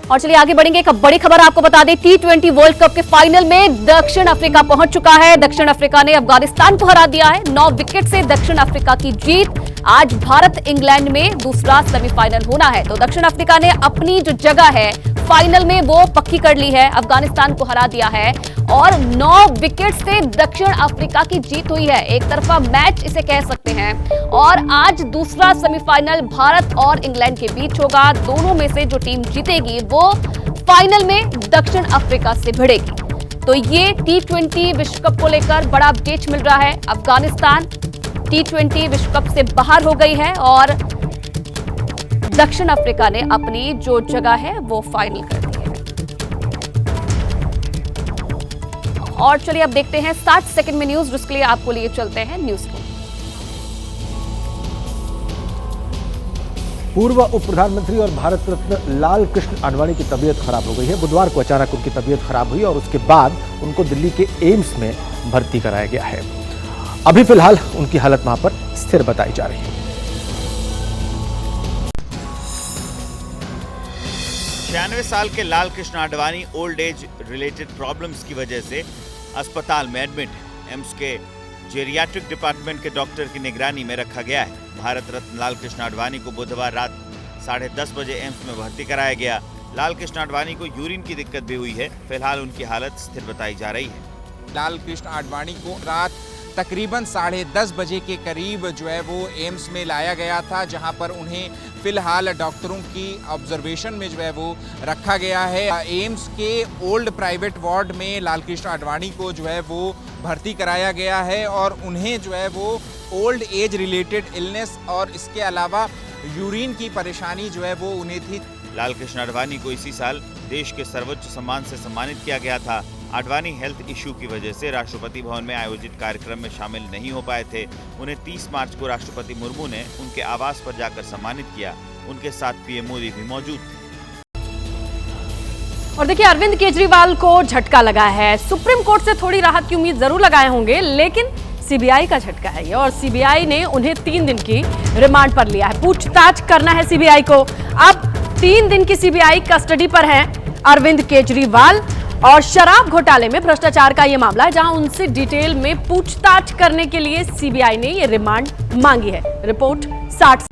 और चलिए आगे बढ़ेंगे। एक बड़ी खबर आपको बता दें, T20 वर्ल्ड कप के फाइनल में दक्षिण अफ्रीका पहुंच चुका है। दक्षिण अफ्रीका ने अफगानिस्तान को हरा दिया है 9 विकेट से। दक्षिण अफ्रीका की जीत। आज भारत इंग्लैंड में दूसरा सेमीफाइनल होना है, तो दक्षिण अफ्रीका ने अपनी जो जगह है फाइनल में वो पक्की कर ली है, अफगानिस्तान को हरा दिया है और 9 विकेट से दक्षिण अफ्रीका की जीत हुई है। एक तरफा मैच इसे कह सकते हैं और आज दूसरा सेमीफाइनल भारत और इंग्लैंड के बीच होगा। दोनों में से जो टीम जीतेगी वो फाइनल में दक्षिण अफ्रीका से भिड़ेगी। तो ये T20 विश्व कप को लेकर बड़ा अपडेट मिल रहा है। अफगानिस्तान T20 विश्व कप से बाहर हो गई है और दक्षिण अफ्रीका ने अपनी जो जगह है वो फाइनल कर दी है। और चलिए अब देखते हैं 60 सेकंड में न्यूज, जिसके लिए आपको लिए चलते हैं न्यूज को। पूर्व उप प्रधानमंत्री और भारत रत्न लाल कृष्ण आडवाणी की तबीयत खराब हो गई है। बुधवार को अचानक उनकी तबीयत खराब हुई और उसके बाद उनको दिल्ली के एम्स में भर्ती कराया गया है। अभी फिलहाल उनकी हालत वहां पर स्थिर बताई जा रही है। 96 साल के Lal Krishna Advani old age related problems की वजह से अस्पताल में एडमिट है। एम्स के जेरियाट्रिक डिपार्टमेंट के डॉक्टर की निगरानी में रखा गया है। भारत रत्न लाल कृष्ण आडवाणी को बुधवार रात 10:30 बजे एम्स में भर्ती कराया गया। लाल कृष्ण आडवाणी को यूरिन की दिक्कत भी हुई है। फिलहाल उनकी हालत स्थिर बताई जा रही है। लाल कृष्ण आडवाणी को रात तकरीबन 10:30 बजे के करीब जो है वो एम्स में लाया गया था, जहां पर उन्हें फिलहाल डॉक्टरों की ऑब्जर्वेशन में जो है वो रखा गया है। एम्स के ओल्ड प्राइवेट वार्ड में लाल कृष्ण आडवाणी को जो है वो भर्ती कराया गया है और उन्हें जो है वो ओल्ड एज रिलेटेड इलनेस और इसके अलावा यूरिन की परेशानी जो है वो उन्हें थी। लाल कृष्ण आडवाणी को इसी साल देश के सर्वोच्च सम्मान से सम्मानित किया गया था। आडवाणी हेल्थ इश्यू की वजह से राष्ट्रपति भवन में आयोजित कार्यक्रम में शामिल नहीं हो पाए थे। उन्हें 30 मार्च को राष्ट्रपति मुर्मू ने उनके आवास पर जाकर सम्मानित किया। उनके साथ पीएम मोदी भी मौजूद थे। और देखिए, अरविंद केजरीवाल को झटका लगा है। सुप्रीम कोर्ट से थोड़ी राहत की उम्मीद जरूर लगाए होंगे, लेकिन सीबीआई का झटका है ये और सीबीआई ने उन्हें 3 दिन की रिमांड पर लिया है। पूछताछ करना है सीबीआई को। अब 3 दिन की सीबीआई कस्टडी पर हैं अरविंद केजरीवाल और शराब घोटाले में भ्रष्टाचार का यह मामला है, जहां उनसे डिटेल में पूछताछ करने के लिए सीबीआई ने यह रिमांड मांगी है। रिपोर्ट 60।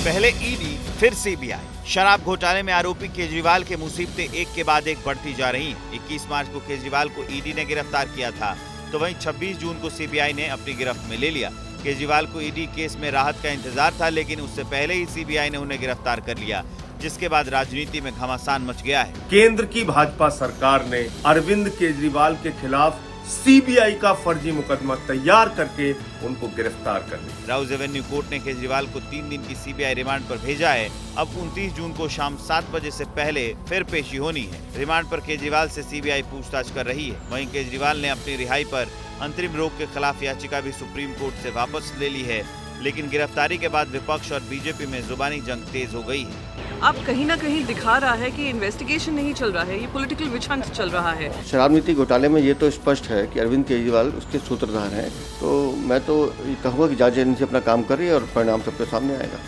पहले ईडी फिर सीबीआई। शराब घोटाले में आरोपी केजरीवाल के मुसीबतें एक के बाद एक बढ़ती जा रही हैं। 21 मार्च को केजरीवाल को ईडी ने गिरफ्तार किया था, तो वहीं 26 जून को सीबीआई ने अपनी गिरफ्त में ले लिया। केजरीवाल को ईडी केस में राहत का इंतजार था, लेकिन उससे पहले ही सीबीआई ने उन्हें गिरफ्तार कर लिया, जिसके बाद राजनीति में घमासान मच गया है। केंद्र की भाजपा सरकार ने अरविंद केजरीवाल के खिलाफ सीबीआई का फर्जी मुकदमा तैयार करके उनको गिरफ्तार कर लिया। राउज एवेन्यू कोर्ट ने केजरीवाल को 3 दिन की सीबीआई रिमांड पर भेजा है। अब 29 जून को शाम 7 बजे से पहले फिर पेशी होनी है। रिमांड पर केजरीवाल से सीबीआई पूछताछ कर रही है। वहीं केजरीवाल ने अपनी रिहाई पर अंतरिम रोक के खिलाफ याचिका भी सुप्रीम कोर्ट से वापस ले ली है, लेकिन गिरफ्तारी के बाद विपक्ष और बीजेपी में जुबानी जंग तेज हो गई है। अब कहीं ना कहीं दिखा रहा है कि इन्वेस्टिगेशन नहीं चल रहा है, ये पॉलिटिकल विच हंट चल रहा है। शराब नीति घोटाले में ये तो स्पष्ट है कि अरविंद केजरीवाल उसके सूत्रधार हैं। तो मैं तो ये कहूँगा कि जांच एजेंसी अपना काम कर रही है और परिणाम सबके सामने आएगा।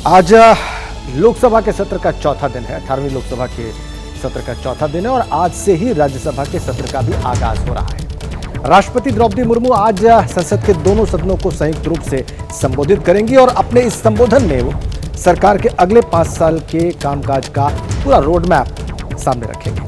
आज लोकसभा के सत्र का चौथा दिन है। 18वीं लोकसभा के सत्र का चौथा दिन है और आज से ही राज्यसभा के सत्र का भी आगाज हो रहा है। राष्ट्रपति द्रौपदी मुर्मू आज संसद के दोनों सदनों को संयुक्त रूप से संबोधित करेंगी और अपने इस संबोधन में वो सरकार के अगले 5 साल के कामकाज का पूरा रोड मैप सामने रखेंगे।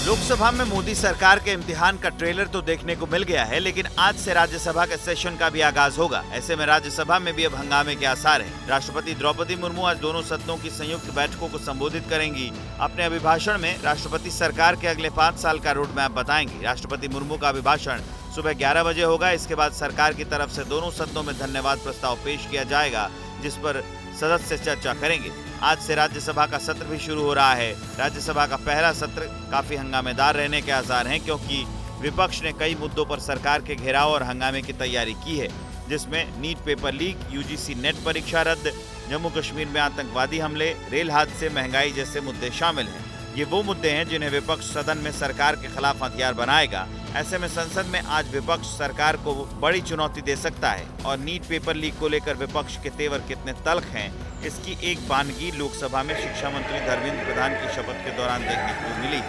लोकसभा में मोदी सरकार के इम्तिहान का ट्रेलर तो देखने को मिल गया है, लेकिन आज से राज्यसभा के सेशन का भी आगाज होगा। ऐसे में राज्यसभा में भी अब हंगामे के आसार हैं। राष्ट्रपति द्रौपदी मुर्मू आज दोनों सदनों की संयुक्त बैठकों को संबोधित करेंगी। अपने अभिभाषण में राष्ट्रपति सरकार के अगले 5 साल का रोड मैप बताएंगी। राष्ट्रपति मुर्मू का अभिभाषण सुबह 11 बजे होगा। इसके बाद सरकार की तरफ से दोनों सदनों में धन्यवाद प्रस्ताव पेश किया जाएगा, जिस पर सदस्य चर्चा करेंगे। आज से राज्यसभा का सत्र भी शुरू हो रहा है। राज्यसभा का पहला सत्र काफी हंगामेदार रहने के आसार हैं, क्योंकि विपक्ष ने कई मुद्दों पर सरकार के घेराव और हंगामे की तैयारी की है, जिसमें NEET paper leak, UGC NET परीक्षा रद्द, जम्मू कश्मीर में आतंकवादी हमले, रेल हादसे, महंगाई जैसे मुद्दे शामिल हैं। ये वो मुद्दे हैं जिन्हें विपक्ष सदन में सरकार के खिलाफ हथियार बनाएगा। ऐसे में संसद में आज विपक्ष सरकार को बड़ी चुनौती दे सकता है और नीट पेपर लीक को लेकर विपक्ष के तेवर कितने तल्ख हैं, इसकी एक बानगी लोकसभा में शिक्षा मंत्री धर्मेंद्र प्रधान की शपथ के दौरान देखने को मिली।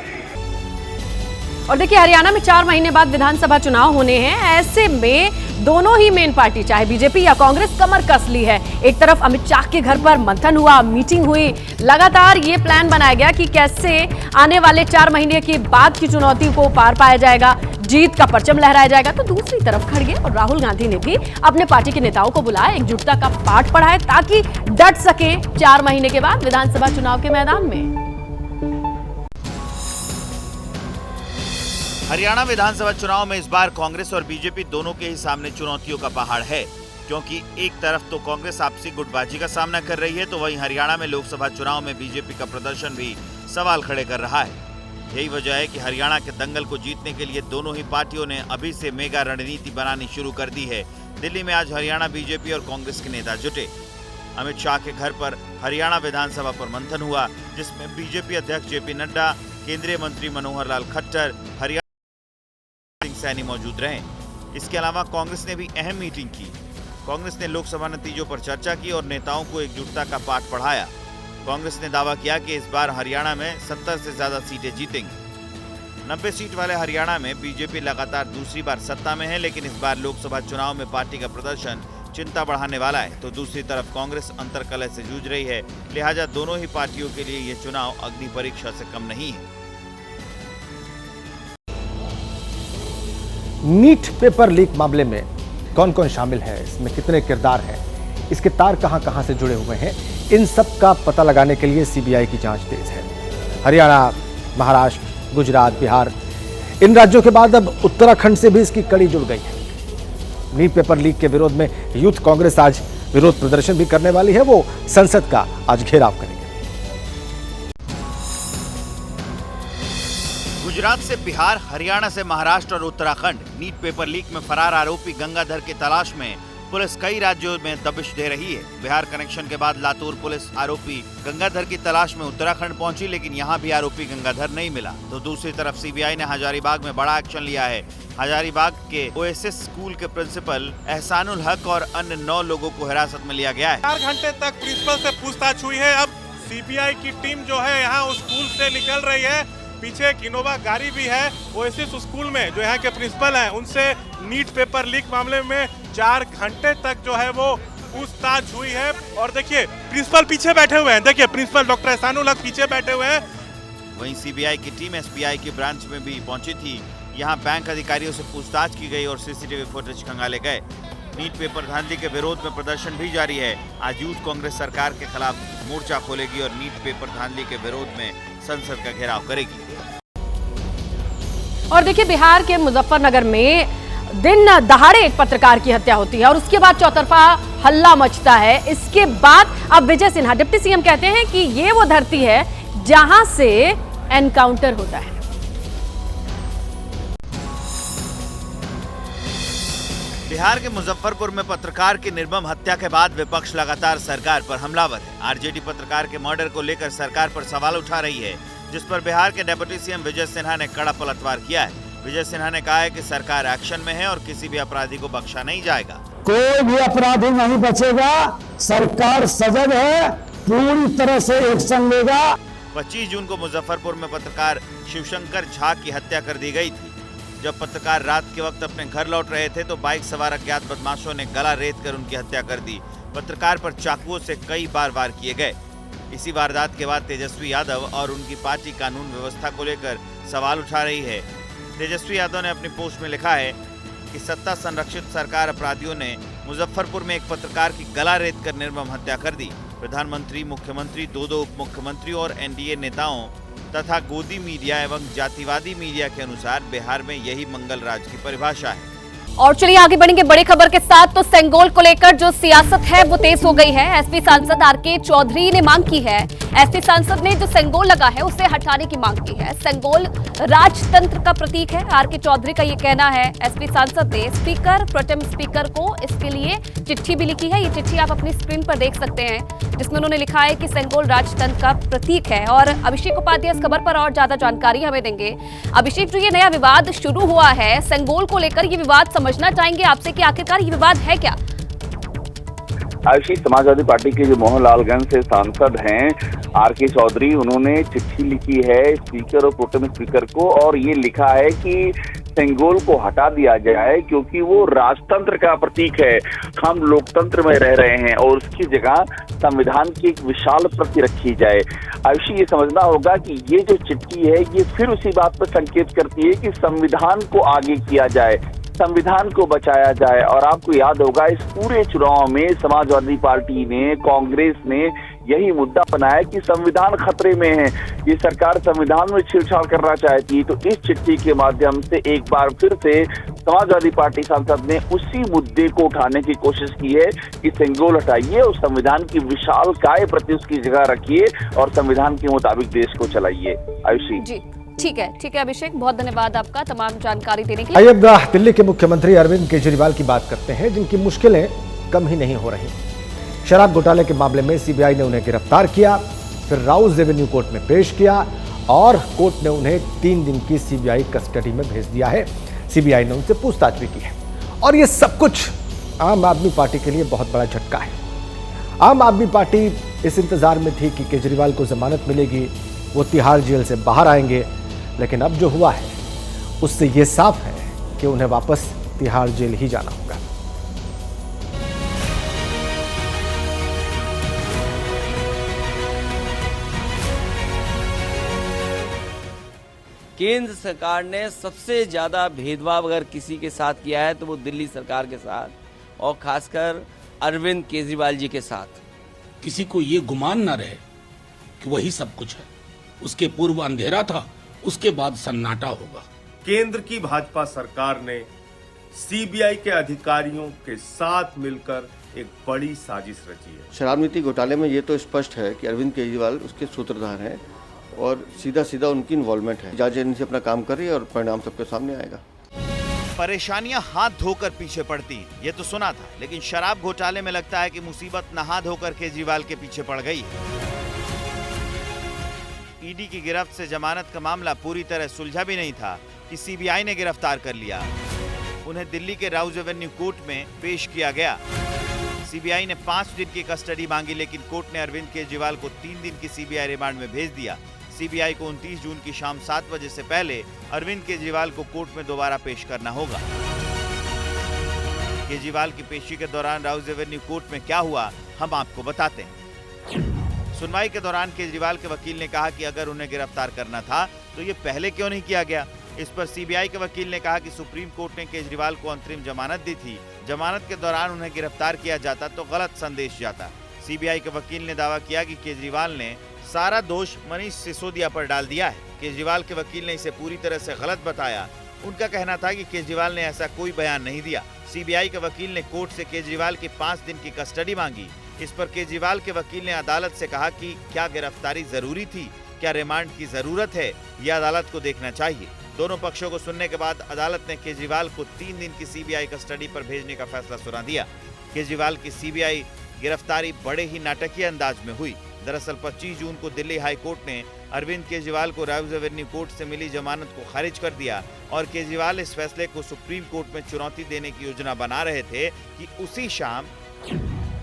और देखिए, हरियाणा में 4 महीने बाद विधानसभा चुनाव होने हैं। ऐसे में दोनों ही मेन पार्टी, चाहे बीजेपी या कांग्रेस, कमर कस ली है। एक तरफ अमित शाह के घर पर मंथन हुआ, मीटिंग हुई, लगातार ये प्लान बनाया गया कि कैसे आने वाले 4 महीने के बाद की चुनौती को पार पाया जाएगा, जीत का परचम लहराया जाएगा। तो दूसरी तरफ खड़गे और राहुल गांधी ने भी अपने पार्टी के नेताओं को बुलाया, एकजुटता का पाठ पढ़ाया ताकि डट सके 4 महीने के बाद विधानसभा चुनाव के मैदान में। हरियाणा विधानसभा चुनाव में इस बार कांग्रेस और बीजेपी दोनों के ही सामने चुनौतियों का पहाड़ है, क्योंकि एक तरफ तो कांग्रेस आपसी गुटबाजी का सामना कर रही है, तो वहीं हरियाणा में लोकसभा चुनाव में बीजेपी का प्रदर्शन भी सवाल खड़े कर रहा है। यही वजह है कि हरियाणा के दंगल को जीतने के लिए दोनों ही पार्टियों ने अभी से मेगा रणनीति बनानी शुरू कर दी है। दिल्ली में आज हरियाणा बीजेपी और कांग्रेस के नेता जुटे। अमित शाह के घर पर हरियाणा विधानसभा पर मंथन हुआ, जिसमें बीजेपी अध्यक्ष जेपी नड्डा, केंद्रीय मंत्री मनोहर लाल खट्टर, हरियाणा सैनी मौजूद रहे। इसके अलावा कांग्रेस ने भी अहम मीटिंग की। कांग्रेस ने लोकसभा नतीजों पर चर्चा की और नेताओं को एकजुटता का पाठ पढ़ाया। कांग्रेस ने दावा किया कि इस बार हरियाणा में 70 से ज्यादा सीटें जीतेंगी। 90 सीट वाले हरियाणा में बीजेपी लगातार दूसरी बार सत्ता में है, लेकिन इस बार लोकसभा चुनाव में पार्टी का प्रदर्शन चिंता बढ़ाने वाला है। तो दूसरी तरफ कांग्रेस अंतर्कलह से जूझ रही है, लिहाजा दोनों ही पार्टियों के लिए ये चुनाव अग्नि परीक्षा से कम नहीं है। नीट पेपर लीक मामले में कौन कौन शामिल है, इसमें कितने किरदार हैं, इसके तार कहां से जुड़े हुए हैं, इन सब का पता लगाने के लिए सीबीआई की जांच तेज है। हरियाणा, महाराष्ट्र, गुजरात, बिहार, इन राज्यों के बाद अब उत्तराखंड से भी इसकी कड़ी जुड़ गई है। नीट पेपर लीक के विरोध में यूथ कांग्रेस आज विरोध प्रदर्शन भी करने वाली है। वो संसद का आज घेराव करेगी। गुजरात से बिहार, हरियाणा से महाराष्ट्र और उत्तराखंड नीट पेपर लीक में फरार आरोपी गंगाधर की तलाश में पुलिस कई राज्यों में दबिश दे रही है। बिहार कनेक्शन के बाद लातूर पुलिस आरोपी गंगाधर की तलाश में उत्तराखंड पहुंची, लेकिन यहां भी आरोपी गंगाधर नहीं मिला। तो दूसरी तरफ सीबीआई ने हजारीबाग में बड़ा एक्शन लिया है। हजारीबाग के ओएसएस स्कूल के प्रिंसिपल एहसानुल हक और अन्य 9 लोगों को हिरासत में लिया गया है। 4 घंटे तक प्रिंसिपल से पूछताछ हुई है। अब सीबीआई की टीम जो है यहाँ उस स्कूल से निकल रही है। पीछे एक इनोवा गाड़ी भी है। ओएसिस स्कूल में जो यहाँ के प्रिंसिपल हैं, उनसे नीट पेपर लीक मामले में 4 घंटे तक जो है वो पूछताछ हुई है। और देखिए प्रिंसिपल पीछे बैठे हुए हैं, देखिए प्रिंसिपल डॉक्टर एहसानुल हक पीछे बैठे हुए हैं। वहीं सीबीआई की टीम एसबीआई की ब्रांच में भी पहुंची थी। यहाँ बैंक अधिकारियों से पूछताछ की गई और सीसीटीवी फुटेज खंगाले गए। नीट पेपर धांधली के विरोध में प्रदर्शन भी जारी है। आज यूथ कांग्रेस सरकार के खिलाफ मोर्चा खोलेगी और नीट पेपर धांधली के विरोध में संसद का घेराव करेगी। और देखिए, बिहार के मुजफ्फरनगर में दिन दहाड़े एक पत्रकार की हत्या होती है और उसके बाद चौतरफा हल्ला मचता है। इसके बाद अब विजय सिन्हा, डिप्टी सीएम, कहते हैं कि ये वो धरती है जहां से एनकाउंटर होता है। बिहार के मुजफ्फरपुर में पत्रकार की निर्मम हत्या के बाद विपक्ष लगातार सरकार पर हमलावर है। आरजेडी पत्रकार के मर्डर को लेकर सरकार पर सवाल उठा रही है, जिस पर बिहार के डिप्टी सीएम विजय सिन्हा ने कड़ा पलटवार किया है। विजय सिन्हा ने कहा है कि सरकार एक्शन में है और किसी भी अपराधी को बख्शा नहीं जाएगा। कोई भी अपराधी नहीं बचेगा, सरकार सजग है, पूरी तरह से एक्शन लेगा। 25 जून को मुजफ्फरपुर में पत्रकार शिवशंकर झा की हत्या कर दी गई थी। जब पत्रकार रात के वक्त अपने घर लौट रहे थे तो बाइक सवार अज्ञात बदमाशों ने गला रेत कर उनकी हत्या कर दी। पत्रकार पर चाकुओं से कई बार वार किए गए। इसी वारदात के बाद तेजस्वी यादव और उनकी पार्टी कानून व्यवस्था को लेकर सवाल उठा रही है। तेजस्वी यादव ने अपनी पोस्ट में लिखा है कि सत्ता संरक्षित सरकार अपराधियों ने मुजफ्फरपुर में एक पत्रकार की गला रेत कर निर्मम हत्या कर दी। प्रधानमंत्री, मुख्यमंत्री, 2 उप मुख्यमंत्री और एनडीए नेताओं तथा गोदी मीडिया एवं जातिवादी मीडिया के अनुसार बिहार में यही मंगल राज की परिभाषा है। और चलिए आगे बढ़ेंगे बड़ी खबर के साथ। तो सेंगोल को लेकर जो सियासत है वो तेज हो गई है। एसपी सांसद आरके चौधरी ने मांग की है, एसपी सांसद ने जो सेंगोल लगा है उसे हटाने की मांग की है। सेंगोल राजतंत्र का प्रतीक है, आरके चौधरी का ये कहना है। एसपी सांसद ने स्पीकर प्रोटेम स्पीकर को इसके लिए चिट्ठी भी लिखी है। ये चिट्ठी आप अपनी स्क्रीन पर देख सकते हैं, जिसमें उन्होंने लिखा है कि सेंगोल राजतंत्र का प्रतीक है। और अभिषेक उपाध्याय इस खबर पर और ज्यादा जानकारी हमें देंगे। अभिषेक, जो ये नया विवाद शुरू हुआ है सेंगोल को लेकर, ये विवाद समझना चाहेंगे आपसे कि आखिरकार ये विवाद है क्या? आयुषी, समाजवादी पार्टी के जो मोहनलालगंज से सांसद हैं आरके चौधरी, उन्होंने चिट्ठी लिखी है स्पीकर और प्रोटेम स्पीकर को, और ये लिखा है कि सेंगोल को हटा दिया जाए क्योंकि वो राजतंत्र का प्रतीक है। हम लोकतंत्र में रह रहे हैं और उसकी जगह संविधान की एक विशाल प्रति रखी जाए। आयुषी, ये समझना होगा कि ये जो चिट्ठी है ये फिर उसी बात पर संकेत करती है कि संविधान को आगे किया जाए, संविधान को बचाया जाए। और आपको याद होगा इस पूरे चुनाव में समाजवादी पार्टी ने, कांग्रेस ने यही मुद्दा बनाया कि संविधान खतरे में है, ये सरकार संविधान में छेड़छाड़ करना चाहती है। तो इस चिट्ठी के माध्यम से एक बार फिर से समाजवादी पार्टी सांसद ने उसी मुद्दे को उठाने की कोशिश की है कि सेंगोल हटाइए और संविधान की विशाल काय प्रति उसकी जगह रखिए और संविधान के मुताबिक देश को चलाइए। आयुषी जी, ठीक है अभिषेक, बहुत धन्यवाद आपका तमाम जानकारी देने के लिए। आइए अब दिल्ली के मुख्यमंत्री अरविंद केजरीवाल की बात करते हैं, जिनकी मुश्किलें कम ही नहीं हो रही। शराब घोटाले के मामले में सीबीआई ने उन्हें गिरफ्तार किया, फिर राउज एवेन्यू कोर्ट में पेश किया और कोर्ट ने उन्हें 3 दिन की सीबीआई कस्टडी में भेज दिया है। सीबीआई ने उनसे पूछताछ भी की है और ये सब कुछ आम आदमी पार्टी के लिए बहुत बड़ा झटका है। आम आदमी पार्टी इस इंतजार में थी कि केजरीवाल को जमानत मिलेगी, वो तिहाड़ जेल से बाहर आएंगे, लेकिन अब जो हुआ है उससे ये साफ है कि उन्हें वापस तिहाड़ जेल ही जाना होगा। केंद्र सरकार ने सबसे ज़्यादा भेदभाव अगर किसी के साथ किया है तो वो दिल्ली सरकार के साथ और खासकर अरविंद केजरीवाल जी के साथ। किसी को ये गुमान ना रहे कि वही सब कुछ है। उसके पूर्व अंधेरा था, उसके बाद सन्नाटा होगा। केंद्र की भाजपा सरकार ने सीबीआई के अधिकारियों के साथ मिलकर एक बड़ी साजिश रची है। शराब नीति घोटाले में ये तो स्पष्ट है कि अरविंद केजरीवाल उसके सूत्रधार हैं और सीधा सीधा उनकी इन्वॉल्वमेंट है। जांच एजेंसी अपना काम कर रही है और परिणाम सबके सामने आएगा। परेशानियां हाथ धोकर पीछे पड़ती, ये तो सुना था, लेकिन शराब घोटाले में लगता है कि मुसीबत नहा धोकर केजरीवाल के पीछे पड़ गई। ईडी की गिरफ्त से जमानत का मामला पूरी तरह सुलझा भी नहीं था कि सीबीआई ने गिरफ्तार कर लिया। उन्हें दिल्ली के राउज एवेन्यू कोर्ट में पेश किया गया। सीबीआई ने 5 दिन की कस्टडी मांगी, लेकिन कोर्ट ने अरविंद केजरीवाल को 3 दिन की सीबीआई रिमांड में भेज दिया। सीबीआई को 29 जून की शाम 7 बजे से पहले अरविंद केजरीवाल को कोर्ट में दोबारा पेश करना होगा। केजरीवाल की पेशी के दौरान राउज एवेन्यू कोर्ट में क्या हुआ, हम आपको बताते हैं। सुनवाई के दौरान केजरीवाल के वकील ने कहा कि अगर उन्हें गिरफ्तार करना था तो ये पहले क्यों नहीं किया गया। इस पर सीबीआई के वकील ने कहा कि सुप्रीम कोर्ट ने केजरीवाल को अंतरिम जमानत दी थी, जमानत के दौरान उन्हें गिरफ्तार किया जाता तो गलत संदेश जाता। सीबीआई के वकील ने दावा किया कि केजरीवाल ने सारा दोष मनीष सिसोदिया पर डाल दिया है। केजरीवाल के वकील ने इसे पूरी तरह से गलत बताया। उनका कहना था कि केजरीवाल ने ऐसा कोई बयान नहीं दिया। सीबीआई के वकील ने कोर्ट से केजरीवाल की 5 दिन की कस्टडी मांगी। इस पर केजरीवाल के वकील ने अदालत से कहा कि क्या गिरफ्तारी जरूरी थी, क्या रिमांड की जरूरत है, यह अदालत को देखना चाहिए। दोनों पक्षों को सुनने के बाद अदालत ने केजरीवाल को 3 दिन की सीबीआई कस्टडी पर भेजने का फैसला सुना दिया। केजरीवाल की सीबीआई गिरफ्तारी बड़े ही नाटकीय अंदाज में हुई। दरअसल 25 जून को दिल्ली हाई कोर्ट ने अरविंद केजरीवाल को राउज एवेन्यू कोर्ट से मिली जमानत को खारिज कर दिया और केजरीवाल इस फैसले को सुप्रीम कोर्ट में चुनौती देने की योजना बना रहे थे कि उसी शाम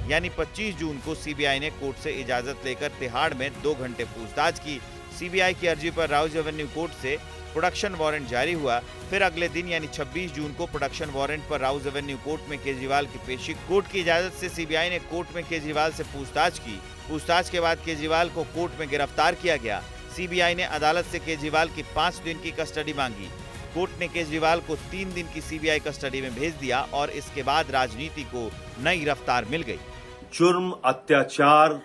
यानी 25 जून को सीबीआई ने कोर्ट से इजाजत लेकर तिहाड़ में 2 घंटे पूछताछ की। सीबीआई की अर्जी पर राउज एवेन्यू कोर्ट से प्रोडक्शन वारंट जारी हुआ। फिर अगले दिन यानी 26 जून को प्रोडक्शन वारंट पर राउज एवेन्यू कोर्ट में केजरीवाल की पेशी। कोर्ट की इजाजत से सीबीआई ने कोर्ट में केजरीवाल से पूछताछ की। पूछताछ के बाद केजरीवाल को कोर्ट में गिरफ्तार किया गया। सीबीआई ने अदालत से केजरीवाल की 5 दिन की कस्टडी मांगी। कोर्ट ने केजरीवाल को 3 दिन की सीबीआई कस्टडी में भेज दिया और इसके बाद राजनीति को नई रफ्तार मिल गई। जुर्म, अत्याचार,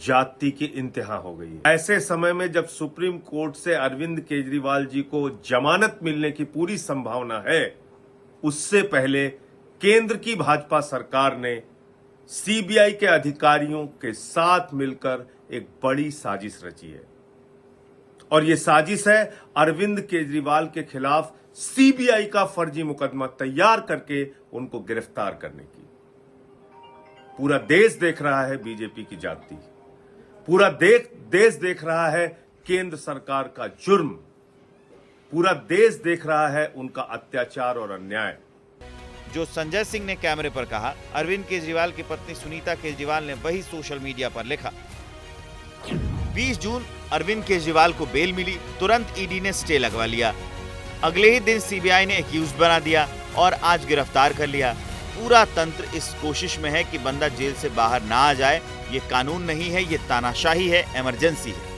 जाति की इंतहा हो गई। ऐसे समय में जब सुप्रीम कोर्ट से अरविंद केजरीवाल जी को जमानत मिलने की पूरी संभावना है, उससे पहले केंद्र की भाजपा सरकार ने सीबीआई के अधिकारियों के साथ मिलकर एक बड़ी साजिश रची है और ये साजिश है अरविंद केजरीवाल के खिलाफ सीबीआई का फर्जी मुकदमा तैयार करके उनको गिरफ्तार करने की। पूरा देश देख रहा है बीजेपी की जागती, पूरा देश देख रहा है केंद्र सरकार का जुर्म, पूरा देश देख रहा है उनका अत्याचार और अन्याय। जो संजय सिंह ने कैमरे पर कहा, अरविंद केजरीवाल की पत्नी सुनीता केजरीवाल ने वही सोशल मीडिया पर लिखा। 20 जून अरविंद केजरीवाल को बेल मिली, तुरंत ईडी ने स्टे लगवा लिया। अगले ही दिन सीबीआई ने एक्यूज्ड बना दिया और आज गिरफ्तार कर लिया। पूरा तंत्र इस कोशिश में है कि बंदा जेल से बाहर ना आ जाए। ये कानून नहीं है, ये तानाशाही है, इमरजेंसी है।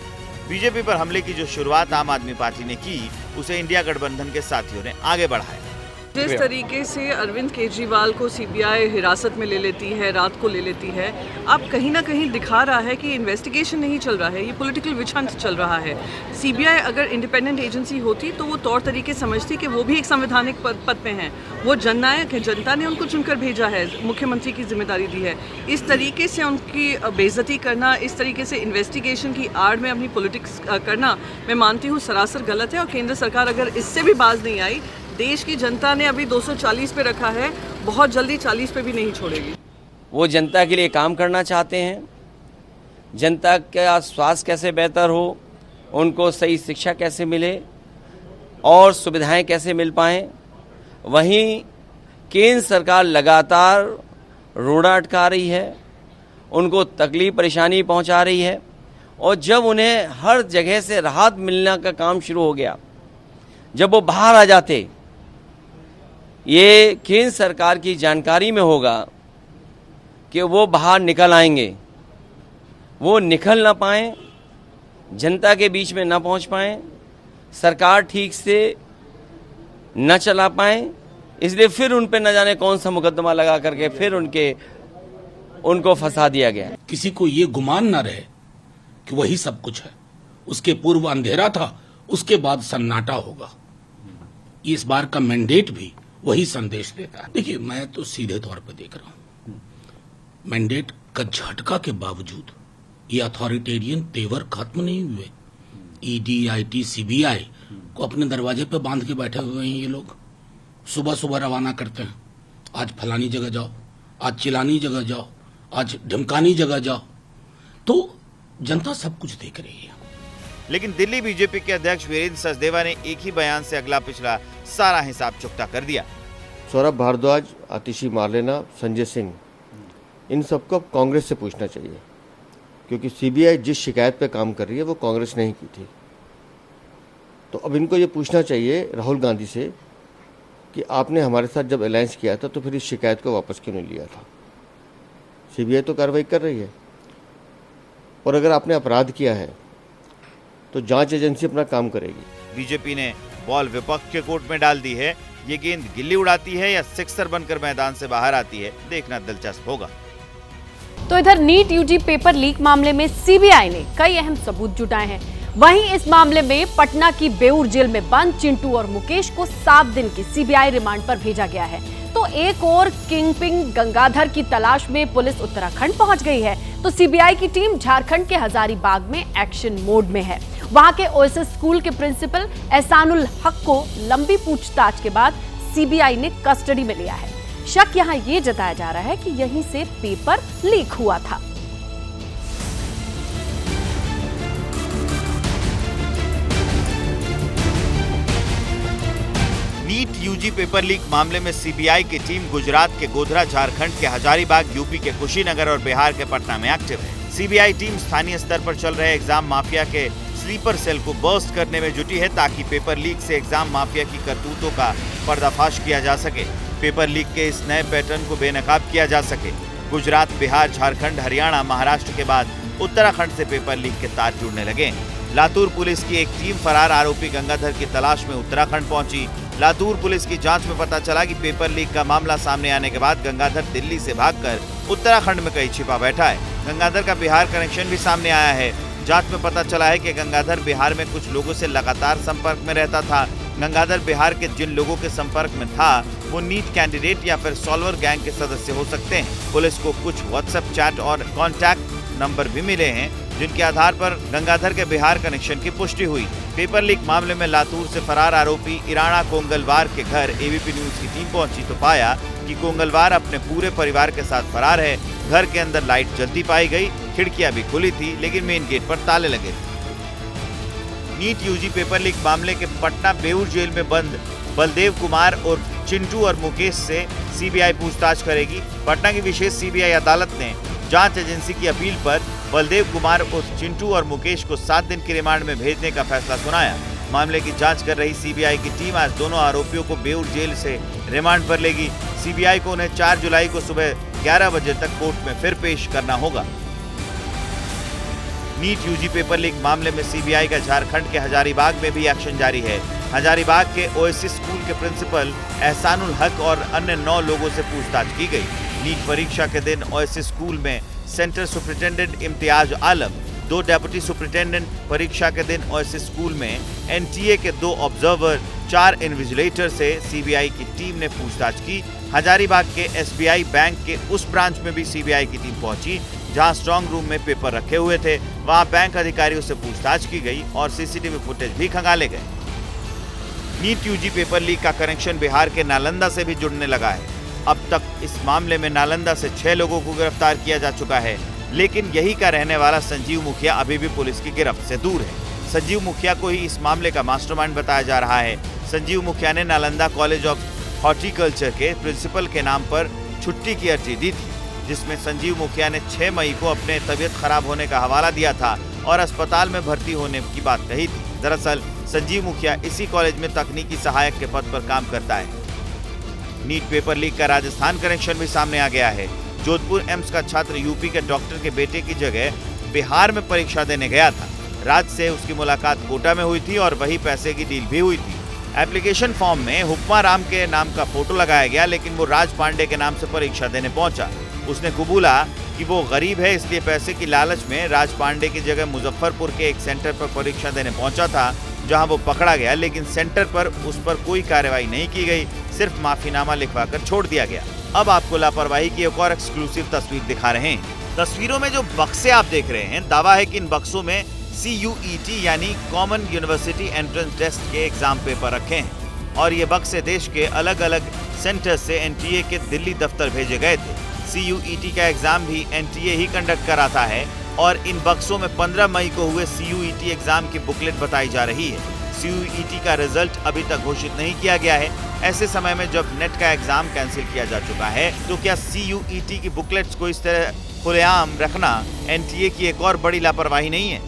बीजेपी पर हमले की जो शुरुआत आम आदमी पार्टी ने की, उसे इंडिया गठबंधन के साथियों ने आगे बढ़ाया। जिस तरीके से अरविंद केजरीवाल को सीबीआई हिरासत में ले लेती है, रात को ले लेती है, अब कहीं ना कहीं दिखा रहा है कि इन्वेस्टिगेशन नहीं चल रहा है, ये पॉलिटिकल विच हंट चल रहा है। सीबीआई अगर इंडिपेंडेंट एजेंसी होती तो वो तौर तरीके समझती कि वो भी एक संवैधानिक पद पे हैं, वो जननायक है, जनता ने उनको चुनकर भेजा है, मुख्यमंत्री की जिम्मेदारी दी है। इस तरीके से उनकी बेइज्जती करना, इस तरीके से इन्वेस्टिगेशन की आड़ में अपनी पॉलिटिक्स करना, मैं मानती हूँ सरासर गलत है। और केंद्र सरकार अगर इससे भी बाज नहीं आई, देश की जनता ने अभी 240 पे रखा है, बहुत जल्दी 40 पे भी नहीं छोड़ेगी। वो जनता के लिए काम करना चाहते हैं, जनता का स्वास्थ्य कैसे बेहतर हो, उनको सही शिक्षा कैसे मिले और सुविधाएं कैसे मिल पाएं। वहीं केंद्र सरकार लगातार रोड़ा अटका रही है, उनको तकलीफ परेशानी पहुंचा रही है और जब उन्हें हर जगह से राहत मिलने का काम शुरू हो गया, जब वो बाहर आ जाते, ये केंद्र सरकार की जानकारी में होगा कि वो बाहर निकल आएंगे, वो निकल ना पाएं, जनता के बीच में ना पहुंच पाएं, सरकार ठीक से न चला पाएं, इसलिए फिर उन पे न जाने कौन सा मुकदमा लगा करके फिर उनको फंसा दिया गया। किसी को ये गुमान ना रहे कि वही सब कुछ है, उसके पूर्व अंधेरा था, उसके बाद सन्नाटा होगा। इस बार का मैंडेट भी वही संदेश देता है। देखिए, मैं तो सीधे तौर पर देख रहा हूं, मैंडेट का झटका के बावजूद ये अथॉरिटेरियन तेवर खत्म नहीं हुए। ईडी, आईटी, सीबीआई को अपने दरवाजे पे बांध के बैठे हुए हैं ये लोग। सुबह सुबह रवाना करते हैं, आज फलानी जगह जाओ, आज चिलानी जगह जाओ, आज ढमकानी जगह जाओ, तो जनता सब कुछ देख रही है। लेकिन दिल्ली बीजेपी के अध्यक्ष वीरेंद्र सचदेवा ने एक ही बयान से अगला पिछला सारा हिसाब चुकता कर दिया। सौरभ भारद्वाज, आतिशी मार्लेना, संजय सिंह, इन सबको कांग्रेस से पूछना चाहिए, क्योंकि सीबीआई जिस शिकायत पे काम कर रही है वो कांग्रेस ने ही की थी। तो अब इनको ये पूछना चाहिए राहुल गांधी से कि आपने हमारे साथ जब अलायंस किया था तो फिर इस शिकायत को वापस क्यों नहीं लिया था। सीबीआई तो कार्रवाई कर रही है, और अगर आपने अपराध किया है तो जांच एजेंसी अपना काम करेगी। बीजेपी ने बॉल विपक्ष के कोर्ट में डाल दी है। ये गेंद गिल्ली उड़ाती है या सिक्सर बनकर मैदान से बाहर आती है, देखना दिलचस्प होगा। तो इधर नीट यूजी पेपर लीक मामले में सीबीआई ने कई अहम सबूत जुटाए हैं। वहीं इस मामले में पटना की बेऊर जेल में बंद चिंटू और मुकेश को 7 दिन की सीबीआई रिमांड पर भेजा गया है। तो एक और किंगपिन गंगाधर की तलाश में पुलिस उत्तराखंड पहुंच गई है। तो सीबीआई की टीम झारखंड के हजारीबाग में एक्शन मोड में है। वहां के ओएसएस स्कूल के प्रिंसिपल एहसानुल हक को लंबी पूछताछ के बाद सीबीआई ने कस्टडी में लिया है। शक यहां ये जताया जा रहा है कि यहीं से पेपर लीक हुआ था। नीट यूजी पेपर लीक मामले में सीबीआई की टीम गुजरात के गोधरा, झारखंड के हजारीबाग, यूपी के कुशीनगर और बिहार के पटना में एक्टिव है। सीबीआई टीम स्थानीय स्तर पर चल रहे एग्जाम माफिया के स्लीपर सेल को बर्स्ट करने में जुटी है, ताकि पेपर लीक से एग्जाम माफिया की करतूतों का पर्दाफाश किया जा सके, पेपर लीक के इस नए पैटर्न को बेनकाब किया जा सके। गुजरात, बिहार, झारखंड, हरियाणा, महाराष्ट्र के बाद उत्तराखंड से पेपर लीक के तार जुड़ने लगे। लातूर पुलिस की एक टीम फरार आरोपी गंगाधर की तलाश में उत्तराखंड पहुंची। लातूर पुलिस की जांच में पता चला कि पेपर लीक का मामला सामने आने के बाद गंगाधर दिल्ली से भागकर उत्तराखंड में कहीं छिपा बैठा है। गंगाधर का बिहार कनेक्शन भी सामने आया है। जांच में पता चला है कि गंगाधर बिहार में कुछ लोगों से लगातार संपर्क में रहता था। गंगाधर बिहार के जिन लोगों के संपर्क में था वो नीट कैंडिडेट या फिर सॉल्वर गैंग के सदस्य हो सकते हैं। पुलिस को कुछ व्हाट्सएप चैट और कॉन्टैक्ट नंबर भी मिले हैं जिनके आधार पर गंगाधर के बिहार कनेक्शन की पुष्टि हुई। पेपर लीक मामले में लातूर से फरार आरोपी इराना कोंगलवार के घर एबीपी न्यूज की टीम पहुंची तो पाया कि कोंगलवार अपने पूरे परिवार के साथ फरार है। घर के अंदर लाइट जलती पाई गई, खिड़कियां भी खुली थी लेकिन मेन गेट पर ताले लगे थे। नीट यूजी पेपर लीक मामले के पटना बेऊर जेल में बंद बलदेव कुमार और चिंटू और मुकेश से सीबीआई पूछताछ करेगी। पटना की विशेष सीबीआई अदालत ने जांच एजेंसी की अपील पर बलदेव कुमार और चिंटू और मुकेश को 7 दिन की रिमांड में भेजने का फैसला सुनाया। मामले की जांच कर रही सीबीआई की टीम आज दोनों आरोपियों को बेऊर जेल से रिमांड पर लेगी। सीबीआई को उन्हें 4 जुलाई को सुबह 11 बजे तक कोर्ट में फिर पेश करना होगा। नीट यूजी पेपर लीक मामले में सीबीआई का झारखंड के हजारीबाग में भी एक्शन जारी है। हजारीबाग के ओएसिस स्कूल के प्रिंसिपल एहसानुल हक और अन्य 9 लोगों से पूछताछ की गई। नीट परीक्षा के दिन ओएसिस स्कूल में सेंटर सुपरिटेंडेंट इम्तियाज आलम, 2 डेप्यूटी सुपरिटेंडेंट, परीक्षा के दिन ओएसिस स्कूल में एनटीए के 2 ऑब्जर्वर, 4 इन्विजिलेटर से सीबीआई की टीम ने पूछताछ की। हजारीबाग के एसबीआई बैंक के उस ब्रांच में भी सीबीआई की टीम पहुंची जहां स्ट्रांग रूम में पेपर रखे हुए थे। वहां बैंक अधिकारियों से पूछताछ की गई और सीसीटीवी फुटेज भी खंगाले गए। नीट यूजी पेपर लीक का कनेक्शन बिहार के नालंदा से भी जुड़ने लगा है। अब तक इस मामले में नालंदा से 6 लोगों को गिरफ्तार किया जा चुका है, लेकिन यही का रहने वाला संजीव मुखिया अभी भी पुलिस की गिरफ्त से दूर है। संजीव मुखिया को ही इस मामले का मास्टरमाइंड बताया जा रहा है। संजीव मुखिया ने नालंदा कॉलेज ऑफ हॉर्टिकल्चर के प्रिंसिपल के नाम पर छुट्टी की अर्जी दी थी, जिसमें संजीव मुखिया ने 6 मई को अपने तबीयत खराब होने का हवाला दिया था और अस्पताल में भर्ती होने की बात कही थी। दरअसल संजीव मुखिया इसी कॉलेज में तकनीकी सहायक के पद पर काम करता है। नीट पेपर लीक का राजस्थान कनेक्शन भी सामने आ गया है। जोधपुर एम्स का छात्र यूपी के डॉक्टर के बेटे की जगह बिहार में परीक्षा देने गया था। राज से उसकी मुलाकात कोटा में हुई थी और वही पैसे की डील भी हुई थी। एप्लीकेशन फॉर्म में हुक्मा राम के नाम का फोटो लगाया गया, लेकिन वो राज पांडे के नाम से परीक्षा देने पहुंचा। उसने कबूला कि वो गरीब है, इसलिए पैसे की लालच में राज पांडे की जगह मुजफ्फरपुर के एक सेंटर पर परीक्षा देने पहुंचा था, जहां वो पकड़ा गया। लेकिन सेंटर पर उस पर कोई कार्रवाई नहीं की गई, सिर्फ माफीनामा लिखवाकर छोड़ दिया गया। अब आपको लापरवाही की एक और एक्सक्लूसिव तस्वीर दिखा रहे हैं। तस्वीरों में जो बक्से आप देख रहे हैं, दावा है कि इन बक्सों में CUET यानी कॉमन यूनिवर्सिटी एंट्रेंस टेस्ट के एग्जाम पेपर रखे हैं और ये बक्से देश के अलग अलग सेंटर से NTA के दिल्ली दफ्तर भेजे गए थे। CUET का एग्जाम भी NTA ही कंडक्ट कराता है और इन बक्सों में 15 मई को हुए CUET एग्जाम की बुकलेट बताई जा रही है। CUET का रिजल्ट अभी तक घोषित नहीं किया गया है। ऐसे समय में जब नेट का एग्जाम कैंसिल किया जा चुका है, तो क्या CUET की बुकलेट्स को इस तरह खुलेआम रखना NTA की एक और बड़ी लापरवाही नहीं है?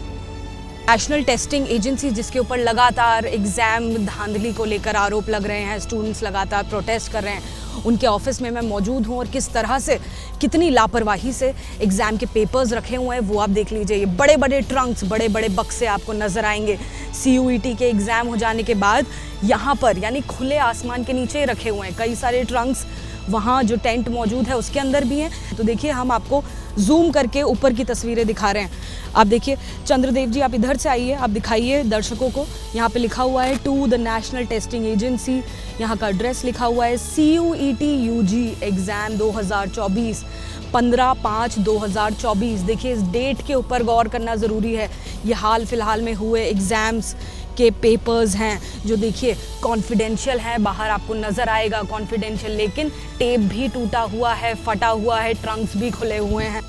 नेशनल टेस्टिंग एजेंसी जिसके ऊपर लगातार एग्जाम धांधली को लेकर आरोप लग रहे हैं, स्टूडेंट्स लगातार प्रोटेस्ट कर रहे हैं, उनके ऑफिस में मैं मौजूद हूं और किस तरह से, कितनी लापरवाही से एग्जाम के पेपर्स रखे हुए हैं वो आप देख लीजिए। ये बड़े बड़े ट्रंक्स, बड़े बड़े बक्से आपको नजर आएंगे। CUET के एग्जाम हो जाने के बाद यहाँ पर यानी खुले आसमान के नीचे रखे हुए हैं कई सारे ट्रंक्स। वहाँ जो टेंट मौजूद है उसके अंदर भी हैं। तो देखिए, हम आपको जूम करके ऊपर की तस्वीरें दिखा रहे हैं। आप देखिए, चंद्रदेव जी आप इधर से आइए, आप दिखाइए दर्शकों को। यहाँ पे लिखा हुआ है to the National Testing Agency, यहाँ का एड्रेस लिखा हुआ है CUET UG एग्जाम 2024 15/5/2024। देखिए, इस डेट के ऊपर गौर करना ज़रूरी है। ये हाल फिलहाल में हुए एग्ज़ाम्स के पेपर्स हैं जो देखिए कॉन्फिडेंशियल हैं, बाहर आपको नज़र आएगा कॉन्फिडेंशियल, लेकिन टेप भी टूटा हुआ है, फटा हुआ है, ट्रंक्स भी खुले हुए हैं।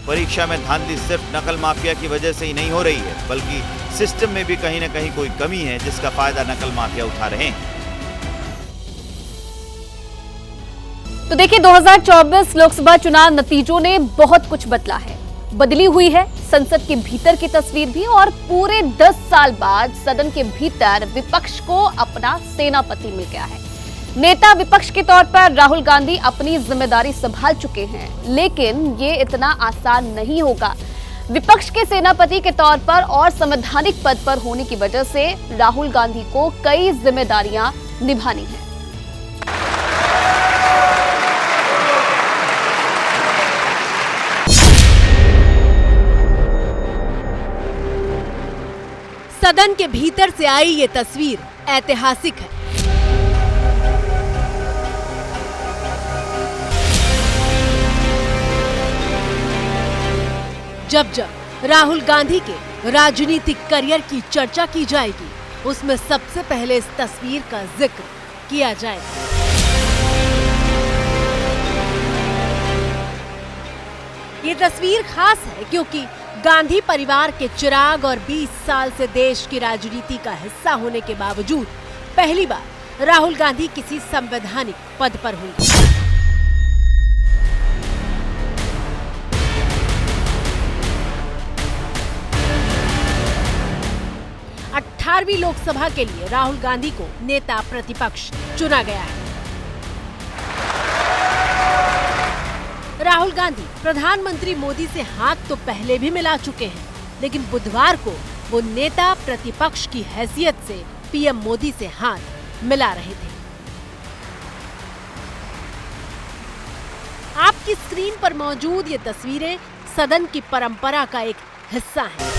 परीक्षा में धांधली सिर्फ नकल माफिया की वजह से ही नहीं हो रही है, बल्कि सिस्टम में भी कहीं न कहीं कोई कमी है जिसका फायदा नकल माफिया उठा रहे हैं। तो देखिए, 2024 लोकसभा चुनाव नतीजों ने बहुत कुछ बदला है। बदली हुई है संसद के भीतर की तस्वीर भी, और पूरे 10 साल बाद सदन के भीतर विपक्ष को अपना सेनापति मिल गया है। नेता विपक्ष के तौर पर राहुल गांधी अपनी जिम्मेदारी संभाल चुके हैं, लेकिन ये इतना आसान नहीं होगा। विपक्ष के सेनापति के तौर पर और संवैधानिक पद पर होने की वजह से राहुल गांधी को कई जिम्मेदारियां निभानी है। सदन के भीतर से आई ये तस्वीर ऐतिहासिक है। जब जब राहुल गांधी के राजनीतिक करियर की चर्चा की जाएगी, उसमें सबसे पहले इस तस्वीर का जिक्र किया जाएगा। ये तस्वीर खास है क्योंकि गांधी परिवार के चिराग और 20 साल से देश की राजनीति का हिस्सा होने के बावजूद पहली बार राहुल गांधी किसी संवैधानिक पद पर हुए। 18वीं लोकसभा के लिए राहुल गांधी को नेता प्रतिपक्ष चुना गया है। राहुल गांधी प्रधानमंत्री मोदी से हाथ तो पहले भी मिला चुके हैं, लेकिन बुधवार को वो नेता प्रतिपक्ष की हैसियत से पीएम मोदी से हाथ मिला रहे थे। आपकी स्क्रीन पर मौजूद ये तस्वीरें सदन की परंपरा का एक हिस्सा हैं।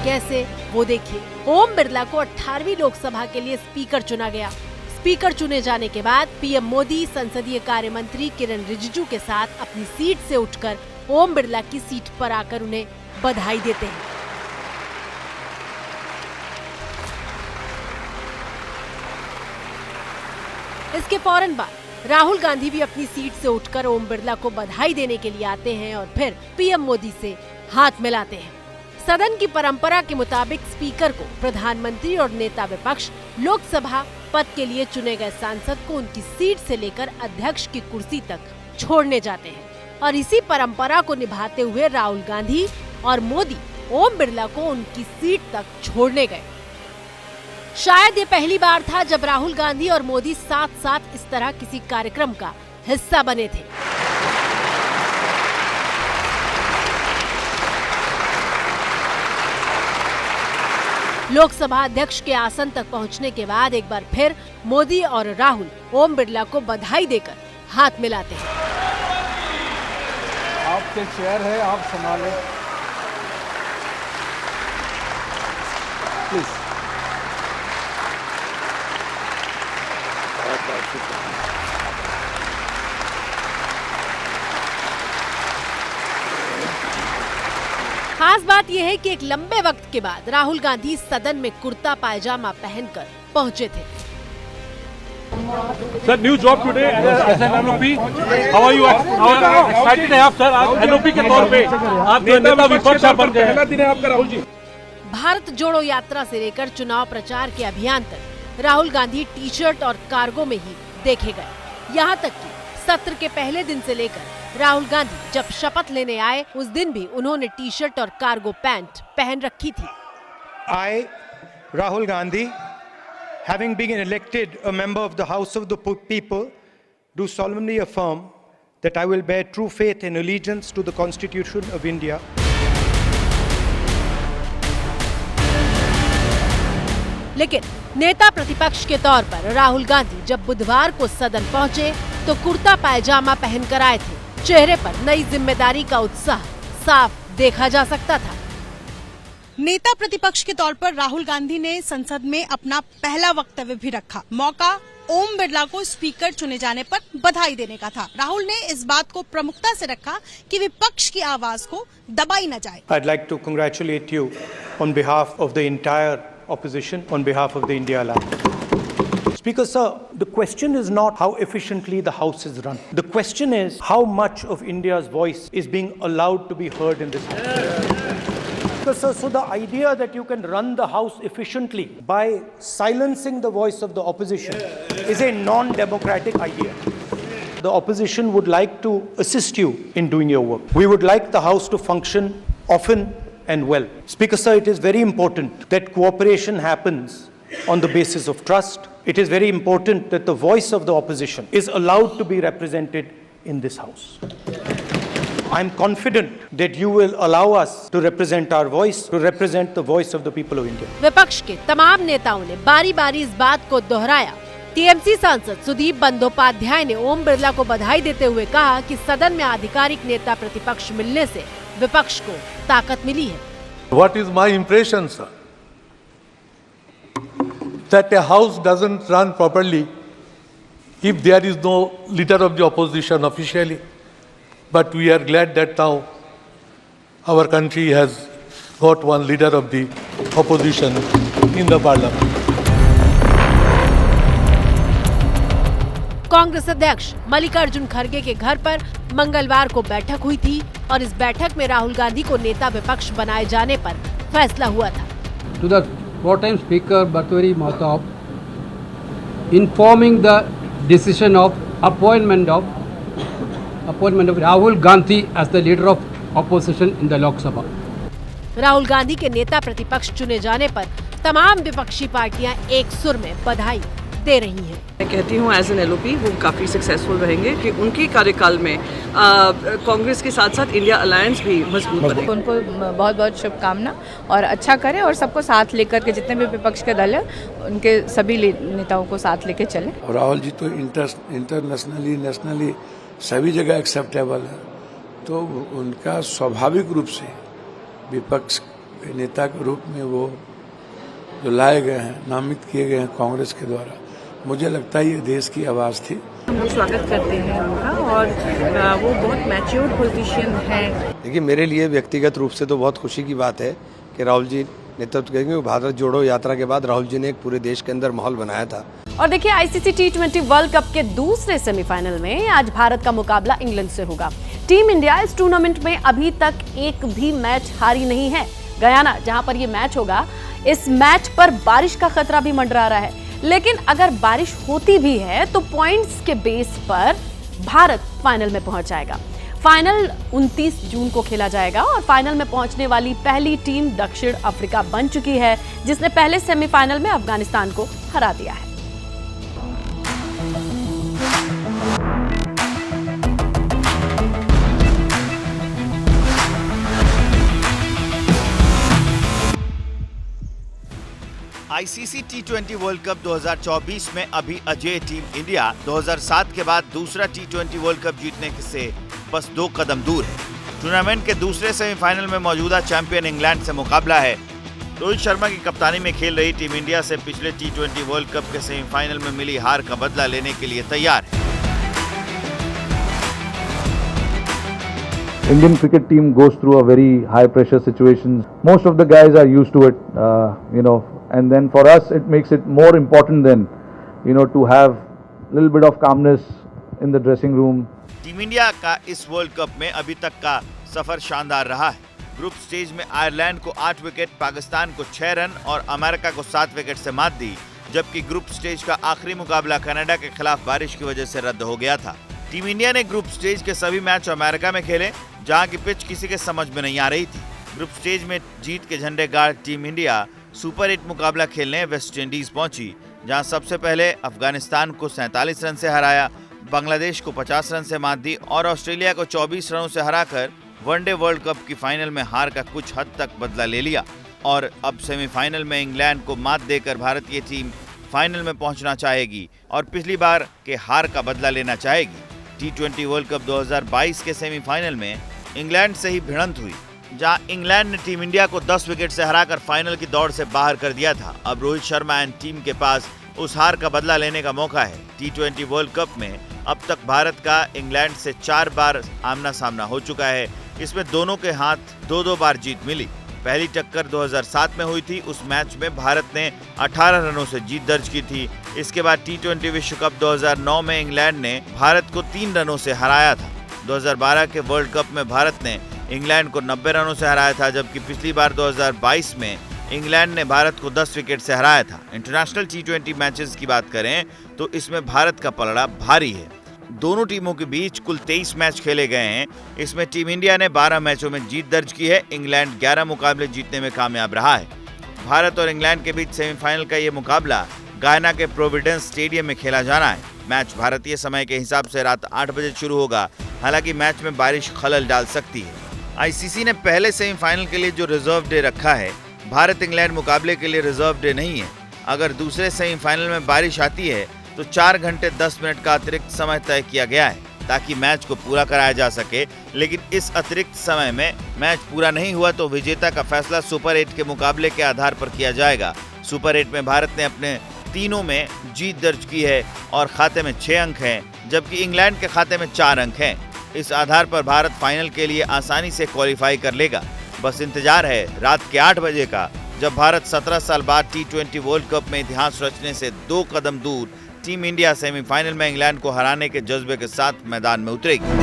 कैसे, वो देखिए। ओम बिरला को 18वीं लोकसभा के लिए स्पीकर चुना गया। स्पीकर चुने जाने के बाद पीएम मोदी संसदीय कार्य मंत्री किरण रिजिजू के साथ अपनी सीट से उठकर ओम बिरला की सीट पर आकर उन्हें बधाई देते हैं। इसके फौरन बाद राहुल गांधी भी अपनी सीट से उठकर ओम बिरला को बधाई देने के लिए आते हैं और फिर पीएम मोदी से हाथ मिलाते हैं। सदन की परंपरा के मुताबिक स्पीकर को प्रधानमंत्री और नेता विपक्ष लोकसभा पद के लिए चुने गए सांसद को उनकी सीट से लेकर अध्यक्ष की कुर्सी तक छोड़ने जाते हैं और इसी परंपरा को निभाते हुए राहुल गांधी और मोदी ओम बिरला को उनकी सीट तक छोड़ने गए। शायद ये पहली बार था जब राहुल गांधी और मोदी साथ साथ इस तरह किसी कार्यक्रम का हिस्सा बने थे। लोकसभा अध्यक्ष के आसन तक पहुंचने के बाद एक बार फिर मोदी और राहुल ओम बिरला को बधाई देकर हाथ मिलाते हैं। आपके चेयर है, आप संभालें प्लीज। खास बात यह है कि एक लंबे वक्त के बाद राहुल गांधी सदन में कुर्ता पायजामा पहनकर पहुंचे थे। Sir, new job today as an NOP, how are you? Excited है आप सर? आप एनओपी के तौर पे आप नेता विपक्ष बन गए, पहला दिन है आपका राहुल जी। भारत जोड़ो यात्रा से लेकर चुनाव प्रचार के अभियान तक राहुल गांधी टी शर्ट और कार्गो में ही देखे गए। यहाँ तक कि सत्र के पहले दिन से लेकर राहुल गांधी जब शपथ लेने आए उस दिन भी उन्होंने टी शर्ट और कार्गो पैंट पहन रखी थी। I, Rahul Gandhi, having been elected a member of the House of the People, do solemnly affirm that I will bear true faith and allegiance to the Constitution of India. लेकिन नेता प्रतिपक्ष के तौर पर राहुल गांधी जब बुधवार को सदन पहुंचे तो कुर्ता पायजामा पहनकर आए थे। चेहरे पर नई जिम्मेदारी का उत्साह साफ देखा जा सकता था। नेता प्रतिपक्ष के तौर पर राहुल गांधी ने संसद में अपना पहला वक्तव्य भी रखा। मौका ओम बिरला को स्पीकर चुने जाने पर बधाई देने का था। राहुल ने इस बात को प्रमुखता से रखा कि विपक्ष की आवाज को दबाई न जाए। I'd like to congratulate you on behalf of the entire opposition, on behalf of the India Alliance. Speaker sir, the question is not how efficiently the House is run. The question is how much of India's voice is being allowed to be heard in this House. Speaker sir, so the idea that you can run the House efficiently by silencing the voice of the opposition is a non-democratic idea. The opposition would like to assist you in doing your work. We would like the House to function often and well. Speaker sir, it is very important that cooperation happens on the basis of trust. It is very important that the voice of the opposition is allowed to be represented in this House. I am confident that you will allow us to represent our voice, to represent the voice of the people of India. विपक्ष के तमाम नेताओं ने बारी-बारी इस बात को दोहराया। TMC सांसद सुदीप बंदोपाध्याय ने ओम बिरला को बधाई देते हुए कहा कि सदन में आधिकारिक नेता प्रतिपक्ष मिलने से विपक्ष को ताकत मिली है। What is my impression, sir? that a house doesn't run properly if there is no leader of the opposition officially. But we are glad that now our country has got one leader of the opposition in the parliament. Congress अध्यक्ष मल्लिकार्जुन खड़गे के घर पर मंगलवार को बैठक हुई थी और इस बैठक में राहुल गांधी को नेता विपक्ष बनाए जाने पर फैसला हुआ था। To the pro tem speaker Bhartwari Mahtab, informing the decision of appointment of Rahul Gandhi as the leader of opposition in the Lok Sabha. Rahul Gandhi के नेता प्रतिपक्ष चुने जाने पर तमाम विपक्षी पार्टियां एक सुर में बधाई दे रही हैं। मैं कहती हूँ एज एन एलओपी वो काफ़ी सक्सेसफुल रहेंगे कि उनके कार्यकाल में कांग्रेस के साथ साथ इंडिया अलायंस भी मजबूत बने। उनको बहुत बहुत शुभकामना और अच्छा करें और सबको साथ लेकर के जितने भी विपक्ष के दल है उनके सभी नेताओं को साथ लेके चलें। राहुल जी तो इंटरनेशनली नेशनली सभी जगह एक्सेप्टेबल है, तो उनका स्वाभाविक रूप से विपक्ष के नेता के रूप में वो जो लाए गए हैं, नामित किए गए हैं कांग्रेस के द्वारा, मुझे लगता है ये देश की आवाज़ थी। हम लोग स्वागत करते हैं उनका और वो बहुत मैच्योर्ड पोजीशन है। देखिए, मेरे लिए व्यक्तिगत रूप से तो बहुत खुशी की बात है कि राहुल जी नेतृत्व करेंगे। भारत जोड़ो यात्रा के बाद राहुल जी ने एक पूरे देश के अंदर माहौल बनाया था। और देखिए, आईसीसी टी20 वर्ल्ड कप के दूसरे सेमीफाइनल में आज भारत का मुकाबला इंग्लैंड से होगा। टीम इंडिया इस टूर्नामेंट में अभी तक एक भी मैच हारी नहीं है। गयाना, जहां पर ये मैच होगा, इस मैच पर बारिश का खतरा भी मंडरा रहा है। लेकिन अगर बारिश होती भी है तो पॉइंट्स के बेस पर भारत फाइनल में पहुंच जाएगा। फाइनल 29 जून को खेला जाएगा और फाइनल में पहुंचने वाली पहली टीम दक्षिण अफ्रीका बन चुकी है, जिसने पहले सेमीफाइनल में अफगानिस्तान को हरा दिया है। आईसीसी टी20 वर्ल्ड कप 2024 में अभी अजय टीम इंडिया 2007 के बाद दूसरा टी20 वर्ल्ड कप जीतने से बस 2 कदम दूर है। टूर्नामेंट के दूसरे सेमीफाइनल में मौजूदा चैंपियन इंग्लैंड से मुकाबला है। रोहित शर्मा की कप्तानी में खेल रही टीम इंडिया से पिछले टी20 वर्ल्ड कप के सेमीफाइनल में मिली हार का बदला लेने के लिए तैयार है। Indian cricket team goes through a very high pressure situation. Most of the guys are used to it, and then for us it makes it more important than, to have a little bit of calmness in the dressing room. Team India का इस world cup में अभी तक का सफर शानदार रहा है। Group stage में आयरलैंड को 8 विकेट, पाकिस्तान को 6 रन और अमेरिका को 7 विकेट से मात दी, जबकि ग्रुप स्टेज का आखिरी मुकाबला कनाडा के खिलाफ बारिश की वजह से रद्द हो गया था। टीम इंडिया ने ग्रुप स्टेज के सभी मैच अमेरिका में खेले, जहां की पिच किसी के समझ में नहीं आ रही थी। ग्रुप स्टेज में जीत के झंडे गाड़ टीम इंडिया सुपर 8 मुकाबला खेलने वेस्ट इंडीज पहुंची, जहां सबसे पहले अफगानिस्तान को 47 रन से हराया, बांग्लादेश को 50 रन से मात दी और ऑस्ट्रेलिया को 24 रनों से हराकर वनडे वर्ल्ड कप की फाइनल में हार का कुछ हद तक बदला ले लिया। और अब सेमीफाइनल में इंग्लैंड को मात देकर भारतीय टीम फाइनल में पहुंचना चाहेगी और पिछली बार के हार का बदला लेना चाहेगी। टी20 वर्ल्ड कप 2022 के सेमीफाइनल में इंग्लैंड से ही भिड़ंत हुई, जहां इंग्लैंड ने टीम इंडिया को 10 विकेट से हराकर फाइनल की दौड़ से बाहर कर दिया था। अब रोहित शर्मा एंड टीम के पास उस हार का बदला लेने का मौका है। टी20 वर्ल्ड कप में अब तक भारत का इंग्लैंड से 4 बार आमना सामना हो चुका है। इसमें दोनों के हाथ 2-2 बार जीत मिली। पहली टक्कर 2007 में हुई थी। उस मैच में भारत ने 18 रनों से जीत दर्ज की थी। इसके बाद टी20 विश्व कप 2009 में इंग्लैंड ने भारत को 3 रनों से हराया था। 2012 के वर्ल्ड कप में भारत ने इंग्लैंड को 90 रनों से हराया था, जबकि पिछली बार 2022 में इंग्लैंड ने भारत को 10 विकेट से हराया था। इंटरनेशनल टी20 मैचेस की बात करें तो इसमें भारत का पलड़ा भारी है। दोनों टीमों के बीच कुल 23 मैच खेले गए हैं। इसमें टीम इंडिया ने 12 मैचों में जीत दर्ज की है। इंग्लैंड 11 मुकाबले जीतने में कामयाब रहा है। भारत और इंग्लैंड के बीच सेमीफाइनल का ये मुकाबला गयाना के प्रोविडेंस स्टेडियम में खेला जाना है। मैच भारतीय समय के हिसाब से रात 8 बजे शुरू होगा। हालांकि मैच में बारिश खलल डाल सकती है। आईसीसी ने पहले सेमीफाइनल के लिए जो रिजर्व डे रखा है, भारत इंग्लैंड मुकाबले के लिए रिजर्व डे नहीं है। अगर दूसरे सेमीफाइनल में बारिश आती है तो 4 घंटे 10 मिनट का अतिरिक्त समय तय किया गया है ताकि मैच को पूरा कराया जा सके। लेकिन इस अतिरिक्त समय में मैच पूरा नहीं हुआ तो विजेता का फैसला सुपर 8 के मुकाबले के आधार पर किया जाएगा। सुपर 8 में भारत ने अपने तीनों में जीत दर्ज की है और खाते में 6 अंक हैं, जबकि इंग्लैंड के खाते में 4 अंक हैं। इस आधार पर भारत फाइनल के लिए आसानी से क्वालिफाई कर लेगा। बस इंतजार है रात के 8 बजे का, जब भारत 17 साल बाद T20 वर्ल्ड कप में इतिहास रचने से 2 कदम दूर टीम इंडिया सेमीफाइनल में इंग्लैंड को हराने के जज्बे के साथ मैदान में उतरेगी।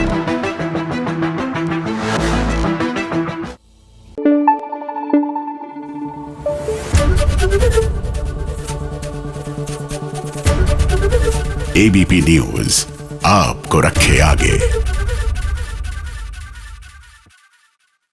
ABP न्यूज आपको रखे आगे।